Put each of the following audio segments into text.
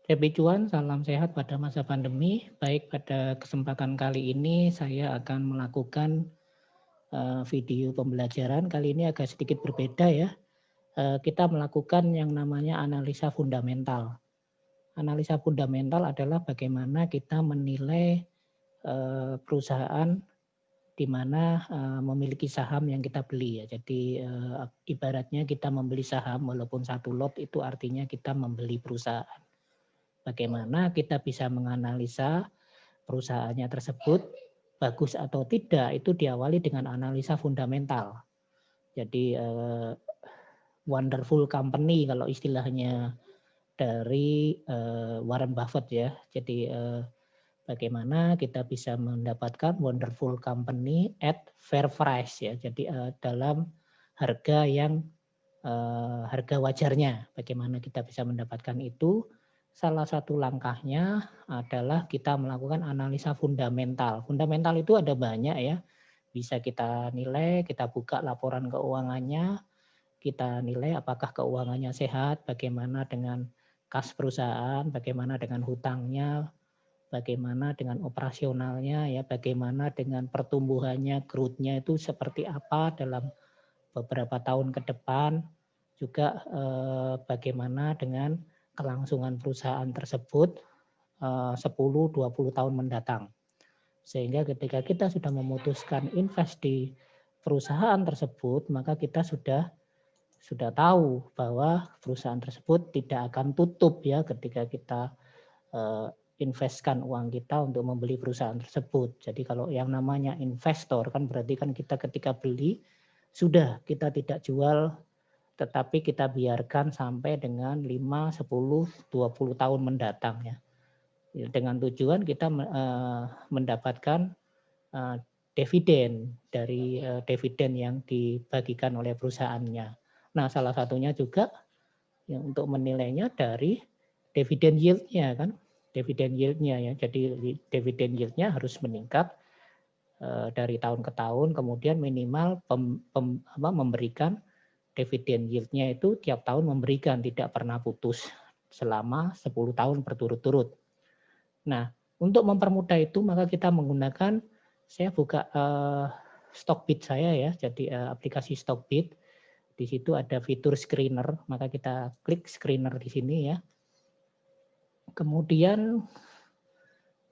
Happy Cuan, salam sehat pada masa pandemi. Baik, pada kesempatan kali ini saya akan melakukan video pembelajaran. Kali ini agak sedikit berbeda ya. Kita melakukan yang namanya analisa fundamental. Analisa fundamental adalah bagaimana kita menilai perusahaan di mana memiliki saham yang kita beli ya. Jadi ibaratnya kita membeli saham walaupun satu lot itu artinya kita membeli perusahaan. Bagaimana kita bisa menganalisa perusahaannya tersebut bagus atau tidak itu diawali dengan analisa fundamental. Jadi wonderful company kalau istilahnya dari Warren Buffett ya. Jadi bagaimana kita bisa mendapatkan wonderful company at fair price ya. Jadi dalam harga yang harga wajarnya. Bagaimana kita bisa mendapatkan itu? Salah satu langkahnya adalah kita melakukan analisa fundamental. Fundamental itu ada banyak ya. Bisa kita nilai, kita buka laporan keuangannya, kita nilai apakah keuangannya sehat, bagaimana dengan kas perusahaan, bagaimana dengan hutangnya, bagaimana dengan operasionalnya, ya, bagaimana dengan pertumbuhannya, growth-nya itu seperti apa dalam beberapa tahun ke depan, juga bagaimana dengan kelangsungan perusahaan tersebut 10-20 tahun mendatang. Sehingga ketika kita sudah memutuskan invest di perusahaan tersebut, maka kita sudah tahu bahwa perusahaan tersebut tidak akan tutup ya ketika kita investkan uang kita untuk membeli perusahaan tersebut. Jadi kalau yang namanya investor kan berarti kan kita ketika beli sudah kita tidak jual tetapi kita biarkan sampai dengan 5, 10, 20 tahun mendatang ya. Dengan tujuan kita mendapatkan dividen dari dividen yang dibagikan oleh perusahaannya. Nah, salah satunya juga yang untuk menilainya dari dividen yield-nya kan. Dividen yield-nya ya. Jadi dividen yield-nya harus meningkat dari tahun ke tahun, kemudian minimal memberikan dividen yield-nya itu tiap tahun memberikan, tidak pernah putus selama 10 tahun berturut-turut. Nah, untuk mempermudah itu maka kita menggunakan, saya buka Stockbit saya ya, jadi aplikasi Stockbit. Di situ ada fitur screener, maka kita klik screener di sini ya. Kemudian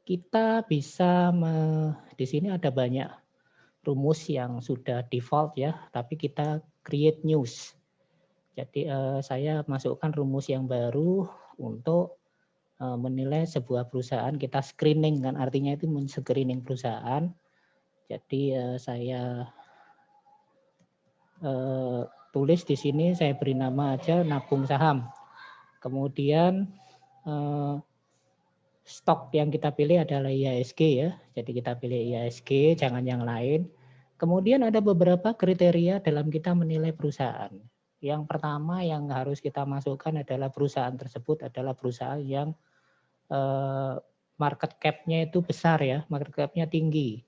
kita bisa di sini ada banyak rumus yang sudah default ya, tapi kita create news. Jadi saya masukkan rumus yang baru untuk menilai sebuah perusahaan, kita screening kan artinya itu men-screening perusahaan. Jadi saya tulis di sini, saya beri nama aja nabung saham. Kemudian stok yang kita pilih adalah IHSG ya. Jadi kita pilih IHSG, jangan yang lain. Kemudian ada beberapa kriteria dalam kita menilai perusahaan. Yang pertama yang harus kita masukkan adalah perusahaan tersebut adalah perusahaan yang market cap-nya itu besar ya, market cap-nya tinggi.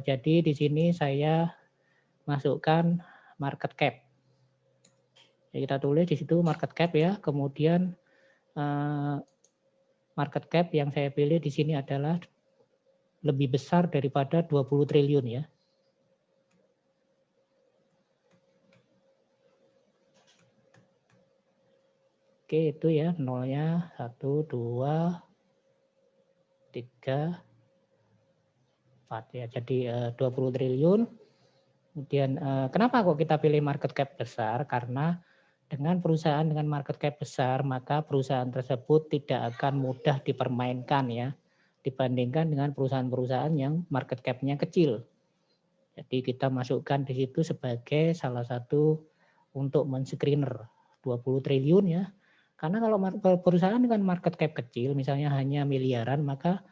Jadi di sini saya masukkan market cap. Ya, kita tulis di situ market cap ya. Kemudian market cap yang saya pilih di sini adalah lebih besar daripada 20 triliun ya. Oke, itu ya nolnya 1, 2, 3, 4 ya. Jadi 20 triliun. Kemudian kenapa kok kita pilih market cap besar? Karena dengan perusahaan dengan market cap besar, maka perusahaan tersebut tidak akan mudah dipermainkan ya, dibandingkan dengan perusahaan-perusahaan yang market cap-nya kecil. Jadi kita masukkan di situ sebagai salah satu untuk men-screener 20 triliun ya. Karena kalau perusahaan dengan market cap kecil, misalnya hanya miliaran, maka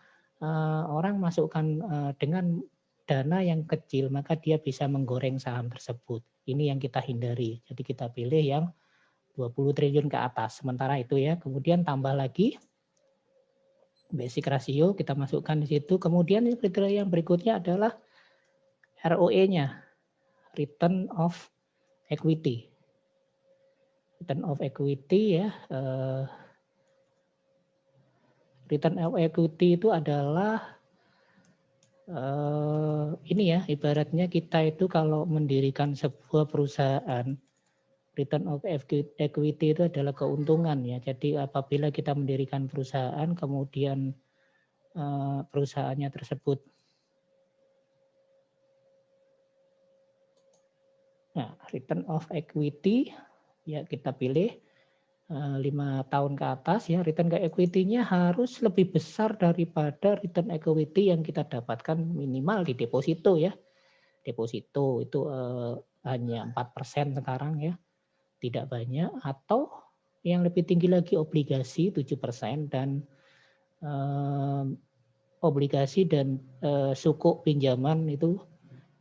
orang masukkan dengan dana yang kecil, maka dia bisa menggoreng saham tersebut. Ini yang kita hindari. Jadi kita pilih yang 20 triliun ke atas. Sementara itu ya, kemudian tambah lagi basic ratio, kita masukkan di situ. Kemudian kriteria yang berikutnya adalah ROE-nya, return of equity. Return of equity ya, Return of equity itu adalah ini ya, ibaratnya kita itu kalau mendirikan sebuah perusahaan, return of equity itu adalah keuntungan ya. Jadi apabila kita mendirikan perusahaan, kemudian perusahaannya tersebut, nah return of equity ya kita pilih 5 tahun ke atas ya, return ke equity-nya harus lebih besar daripada return equity yang kita dapatkan minimal di deposito ya. Deposito itu hanya 4% sekarang ya, tidak banyak, atau yang lebih tinggi lagi obligasi 7% dan obligasi dan sukuk pinjaman itu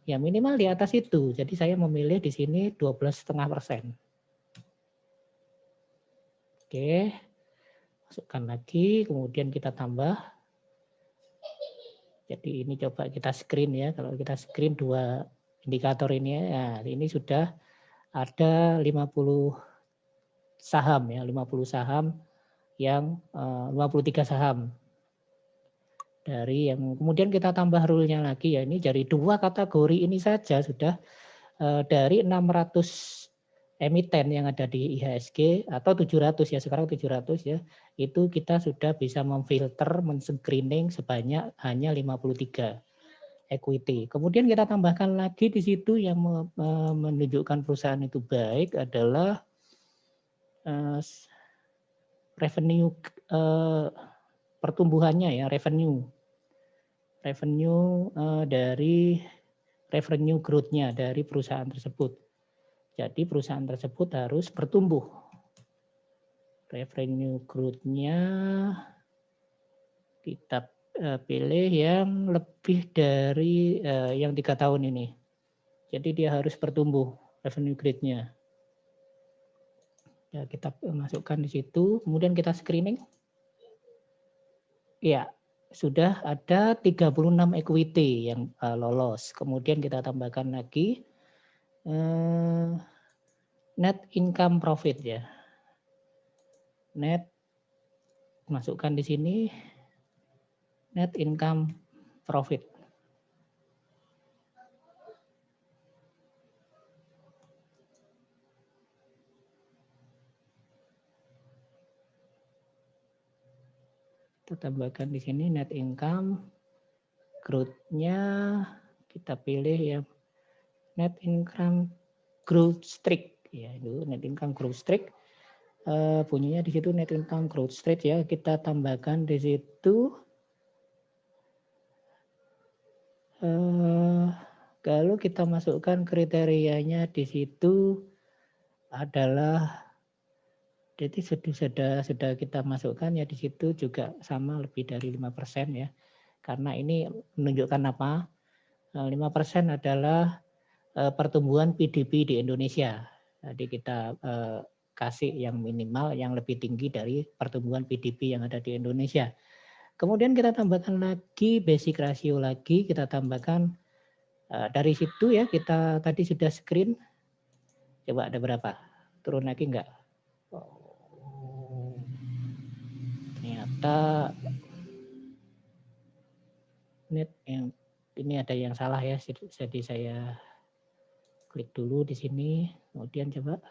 ya minimal di atas itu. Jadi saya memilih di sini 12,5%. Oke, masukkan lagi, kemudian kita tambah. Jadi ini coba kita screen ya. Kalau kita screen dua indikator ini ya, nah ini sudah ada 50 saham ya, 50 saham yang 53 saham. Dari yang kemudian kita tambah rule-nya lagi ya, ini dari dua kategori ini saja sudah dari 600 emiten yang ada di IHSG atau 700 ya, sekarang 700 ya, itu kita sudah bisa memfilter, men-screening sebanyak hanya 53 equity. Kemudian kita tambahkan lagi di situ yang menunjukkan perusahaan itu baik adalah revenue, pertumbuhannya ya, revenue dari revenue growth-nya dari perusahaan tersebut. Jadi perusahaan tersebut harus bertumbuh. Revenue growth-nya kita pilih yang lebih dari yang 3 tahun ini. Jadi dia harus bertumbuh revenue growth-nya. Ya, kita masukkan di situ, kemudian kita screening. Ya, sudah ada 36 equity yang lolos. Kemudian kita tambahkan lagi net income profit ya. Net, masukkan di sini net income profit. Kita tambahkan di sini net income, growth-nya kita pilih yang net income growth streak ya, itu net income growth streak. Bunyinya di situ net income growth streak ya, kita tambahkan di situ kalau kita masukkan kriterianya di situ adalah, jadi sudah kita masukkan ya di situ juga sama lebih dari 5% ya. Karena ini menunjukkan apa? 5% adalah pertumbuhan PDB di Indonesia. Jadi kita kasih yang minimal yang lebih tinggi dari pertumbuhan PDB yang ada di Indonesia. Kemudian kita tambahkan lagi basic ratio lagi, kita tambahkan dari situ ya, kita tadi sudah screen. Coba ada berapa? Turun lagi enggak? Oh, ternyata net yang ini ada yang salah ya, jadi saya klik dulu di sini, kemudian coba.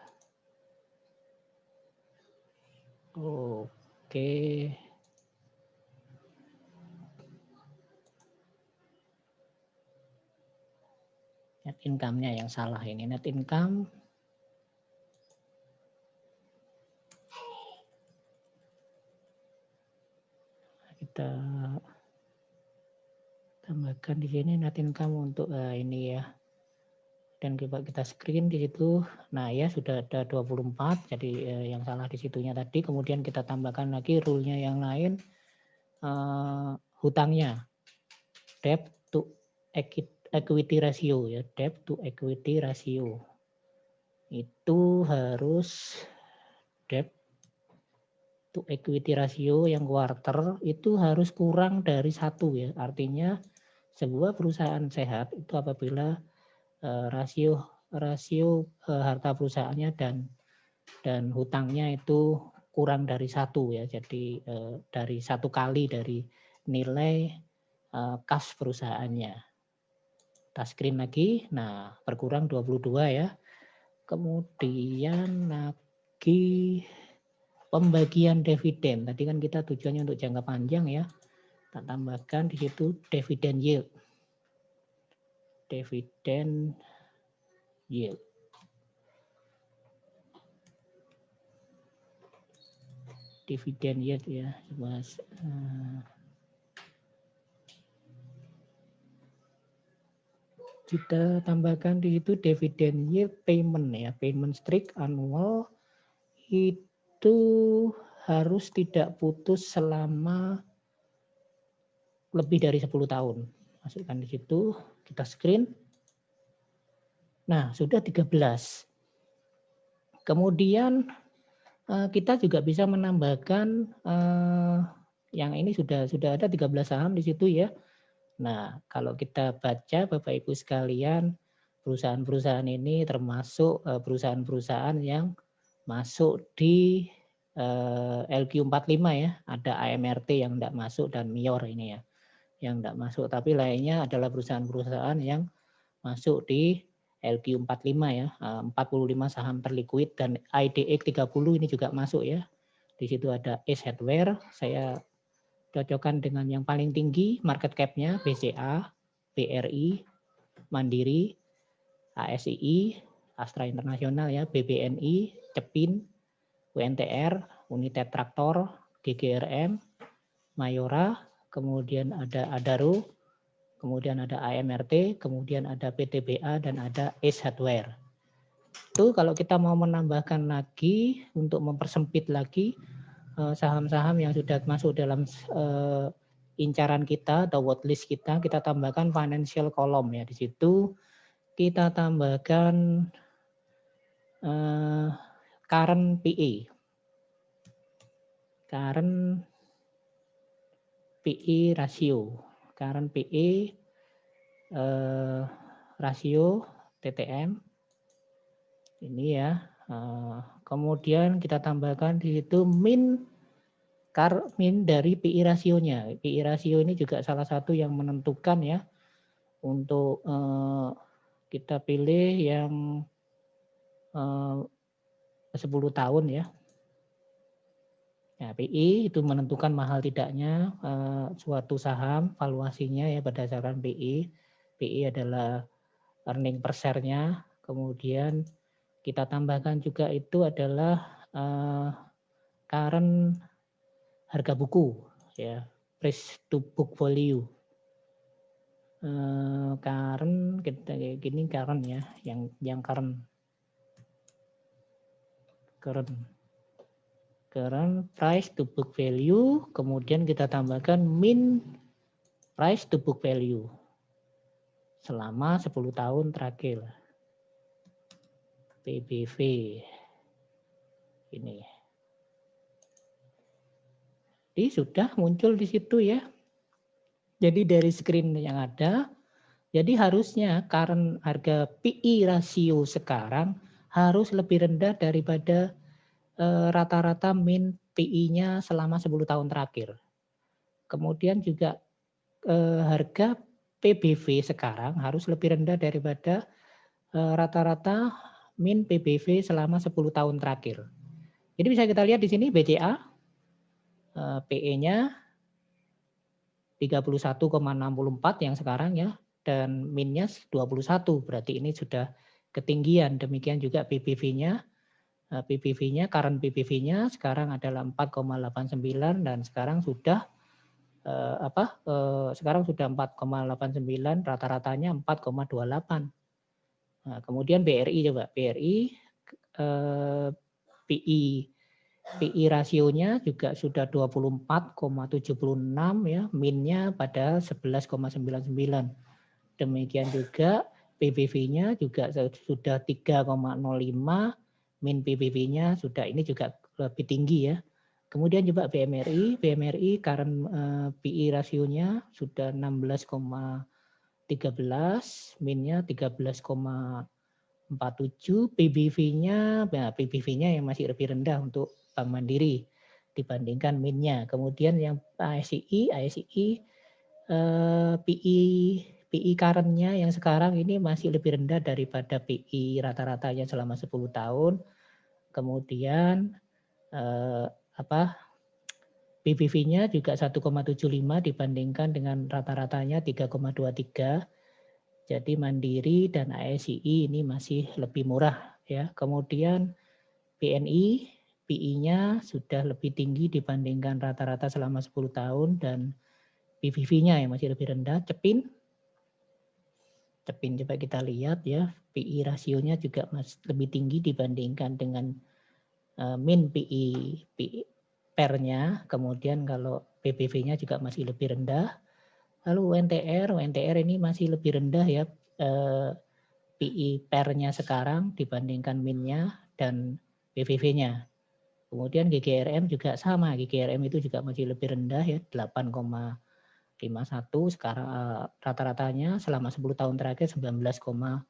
Oke. Net income-nya yang salah ini, net income. Kita tambahkan di sini net income untuk ini ya. Dan kita screen di situ. Nah, ya sudah ada 24. Jadi yang salah di situnya tadi. Kemudian kita tambahkan lagi rule-nya yang lain. Hutangnya. Debt to equity ratio ya. Debt to equity ratio. Itu harus debt to equity ratio yang quarter itu harus kurang dari 1 ya. Artinya sebuah perusahaan sehat itu apabila rasio harta perusahaannya dan hutangnya itu kurang dari 1 ya. Jadi dari 1 kali dari nilai kas perusahaannya. Kita screen lagi. Nah, berkurang 22 ya. Kemudian lagi pembagian dividen. Tadi kan kita tujuannya untuk jangka panjang ya. Kita tambahkan di situ dividen yield. Dividen yield. Dividen yield ya, Mas. Kita tambahkan di situ dividen yield payment ya, payment streak annual itu harus tidak putus selama lebih dari 10 tahun. Masukkan di situ, kita screen. Nah, sudah 13. Kemudian kita juga bisa menambahkan yang ini sudah ada 13 saham di situ ya. Nah, kalau kita baca Bapak Ibu sekalian, perusahaan-perusahaan ini termasuk perusahaan-perusahaan yang masuk di LQ45 ya. Ada AMRT yang tidak masuk dan MIOR ini ya, yang tidak masuk. Tapi lainnya adalah perusahaan-perusahaan yang masuk di LQ45 ya, 45 saham terliquid dan IDX 30 ini juga masuk ya. Di situ ada Ace Hardware, saya cocokkan dengan yang paling tinggi market cap-nya BCA, BRI, Mandiri, ASII, Astra Internasional ya, BBNI, Cepin, UNTR, United Traktor, GGRM, Mayora, kemudian ada Adaro, kemudian ada AMRT, kemudian ada PTBA, dan ada Ace Hardware. Itu kalau kita mau menambahkan lagi untuk mempersempit lagi saham-saham yang sudah masuk dalam incaran kita atau watchlist kita tambahkan financial column ya. Di situ kita tambahkan current PE. Current PE rasio. Current PE rasio TTM ini ya. Kemudian kita tambahkan di situ min dari PI rasionya. PI rasio ini juga salah satu yang menentukan ya untuk kita pilih yang 10 tahun ya. Nah, PI itu menentukan mahal tidaknya suatu saham, valuasinya ya berdasarkan PI. PI adalah earning per share-nya. Kemudian kita tambahkan juga itu adalah current harga buku ya, price to book value. Current kita kayak gini current ya, yang current price to book value, kemudian kita tambahkan min price to book value selama 10 tahun terakhir. PBV ini. Jadi sudah muncul di situ ya. Jadi dari screen yang ada, jadi harusnya current harga PI rasio sekarang harus lebih rendah daripada rata-rata min PI-nya selama 10 tahun terakhir. Kemudian juga harga PBV sekarang harus lebih rendah daripada rata-rata min PBV selama 10 tahun terakhir. Jadi bisa kita lihat di sini BCA PE-nya 31,64 yang sekarang ya, dan minnya 21, berarti ini sudah ketinggian. Demikian juga PBV-nya. Current PBV-nya sekarang adalah 4,89 dan sekarang sudah sekarang sudah 4,89, rata-ratanya 4,28. Nah, kemudian BRI coba, BRI PI rasionya juga sudah 24,76 ya, minnya pada 11,99. Demikian juga PBV-nya juga sudah 3,05, min PBV-nya sudah ini juga lebih tinggi ya. Kemudian coba BMRI current PI rasionya sudah 16,13, minnya 13,47, PBV-nya yang masih lebih rendah untuk Bank Mandiri dibandingkan min-nya. Kemudian yang ASII PI current-nya yang sekarang ini masih lebih rendah daripada PI rata-ratanya selama 10 tahun. Kemudian BBV-nya juga 1,75 dibandingkan dengan rata-ratanya 3,23. Jadi Mandiri dan ASII ini masih lebih murah ya. Kemudian BNI PI-nya sudah lebih tinggi dibandingkan rata-rata selama 10 tahun dan BBV-nya yang masih lebih rendah. Cepin coba kita lihat ya, PI rasionya juga masih lebih tinggi dibandingkan dengan min PI pernya. Kemudian kalau BBV-nya juga masih lebih rendah. Lalu UNTR ini masih lebih rendah ya, PI pernya sekarang dibandingkan min-nya dan BBV-nya. Kemudian GGRM juga sama, GGRM itu juga masih lebih rendah ya, 8,51 sekarang rata-ratanya selama 10 tahun terakhir 19,08.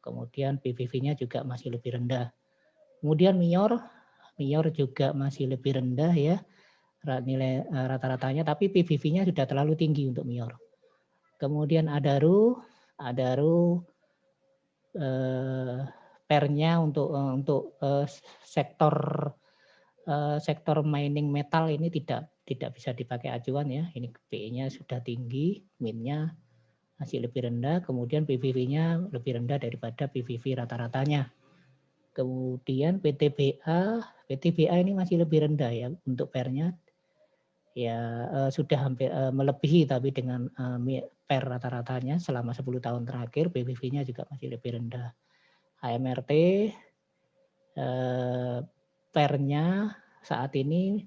Kemudian BBV-nya juga masih lebih rendah. Kemudian MIOR juga masih lebih rendah ya nilai rata-ratanya, tapi PBV-nya sudah terlalu tinggi untuk MIOR. Kemudian Adaro pernya untuk sektor mining metal ini tidak bisa dipakai acuan ya. Ini PE-nya sudah tinggi, min-nya masih lebih rendah, kemudian PBV-nya lebih rendah daripada PBV rata-ratanya. Kemudian PTBA ini masih lebih rendah ya untuk pernya. Ya sudah hampir melebihi tapi dengan per rata-ratanya selama 10 tahun terakhir PBV-nya juga masih lebih rendah. HMRT pernya saat ini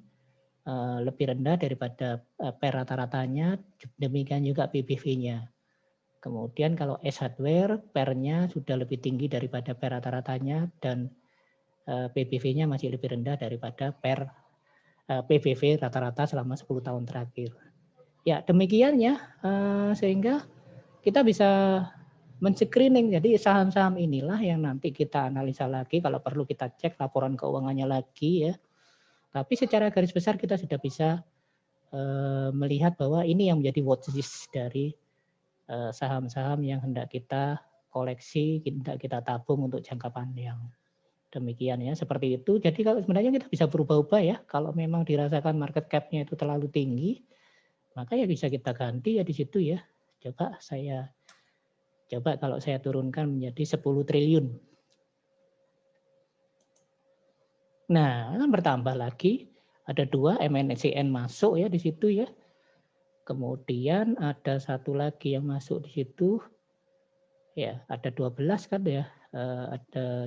lebih rendah daripada per rata-ratanya, demikian juga PBV-nya. Kemudian kalau S Hardware pernya sudah lebih tinggi daripada per rata-ratanya dan PBV-nya masih lebih rendah daripada per PBV rata-rata selama 10 tahun terakhir. Ya demikian ya, sehingga kita bisa men-screening. Jadi saham-saham inilah yang nanti kita analisa lagi, kalau perlu kita cek laporan keuangannya lagi ya. Tapi secara garis besar kita sudah bisa melihat bahwa ini yang menjadi watchlist dari saham-saham yang hendak kita koleksi, hendak kita tabung untuk jangka panjang. Demikian ya, seperti itu. Jadi kalau sebenarnya kita bisa berubah-ubah ya. Kalau memang dirasakan market cap-nya itu terlalu tinggi, maka ya bisa kita ganti ya di situ ya. Coba kalau saya turunkan menjadi 10 triliun. Nah, kan bertambah lagi. Ada 2 MNCN masuk ya di situ ya. Kemudian ada satu lagi yang masuk di situ. Ya, ada 12 kan ya.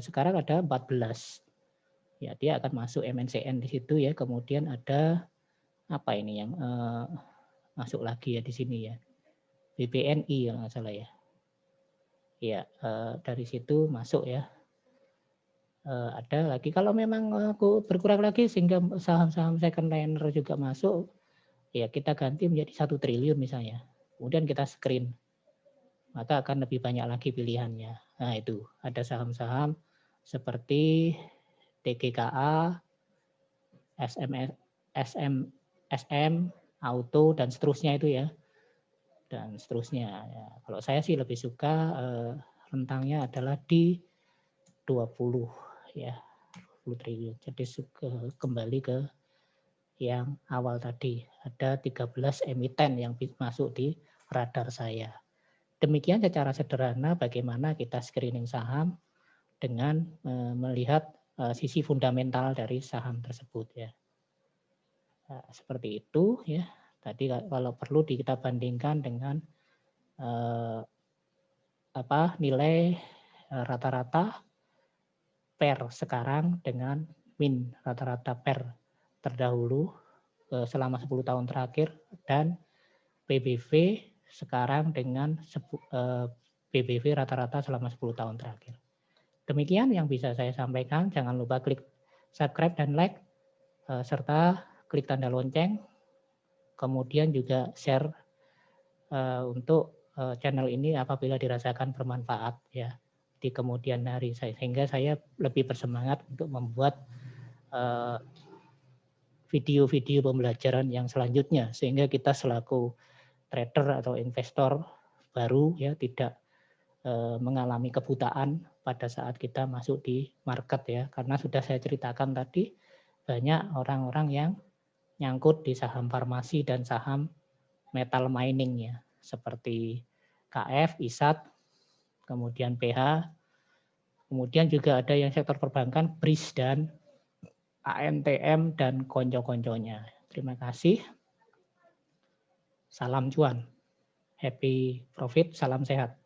Sekarang ada 14. Ya, dia akan masuk MNCN di situ ya. Kemudian ada apa ini yang masuk lagi ya di sini ya. BBNI kalau nggak salah ya. Ya, dari situ masuk ya. Ada lagi kalau memang aku berkurang lagi sehingga saham-saham second liner juga masuk, ya kita ganti menjadi 1 triliun misalnya. Kemudian kita screen. Maka akan lebih banyak lagi pilihannya. Nah, itu ada saham-saham seperti TGKA, SM, Auto dan seterusnya itu ya. Dan seterusnya. Ya, kalau saya sih lebih suka rentangnya adalah di 20 ya, 20 triliun. Jadi kembali ke yang awal tadi, ada 13 emiten yang masuk di radar saya. Demikian secara sederhana bagaimana kita screening saham dengan melihat sisi fundamental dari saham tersebut ya. Nah, seperti itu ya. Tadi kalau perlu kita bandingkan dengan nilai rata-rata per sekarang dengan min rata-rata per terdahulu selama 10 tahun terakhir dan PBV sekarang dengan PBV rata-rata selama 10 tahun terakhir. Demikian yang bisa saya sampaikan. Jangan lupa klik subscribe dan like serta klik tanda lonceng. Kemudian juga share untuk channel ini apabila dirasakan bermanfaat ya di kemudian hari, sehingga saya lebih bersemangat untuk membuat video-video pembelajaran yang selanjutnya, sehingga kita selaku trader atau investor baru ya tidak mengalami kebutaan pada saat kita masuk di market ya, karena sudah saya ceritakan tadi banyak orang-orang yang nyangkut di saham farmasi dan saham metal mining ya, seperti KF, ISAT, kemudian PH, kemudian juga ada yang sektor perbankan, BRIS dan ANTM dan konco-konconya. Terima kasih. Salam cuan. Happy profit, salam sehat.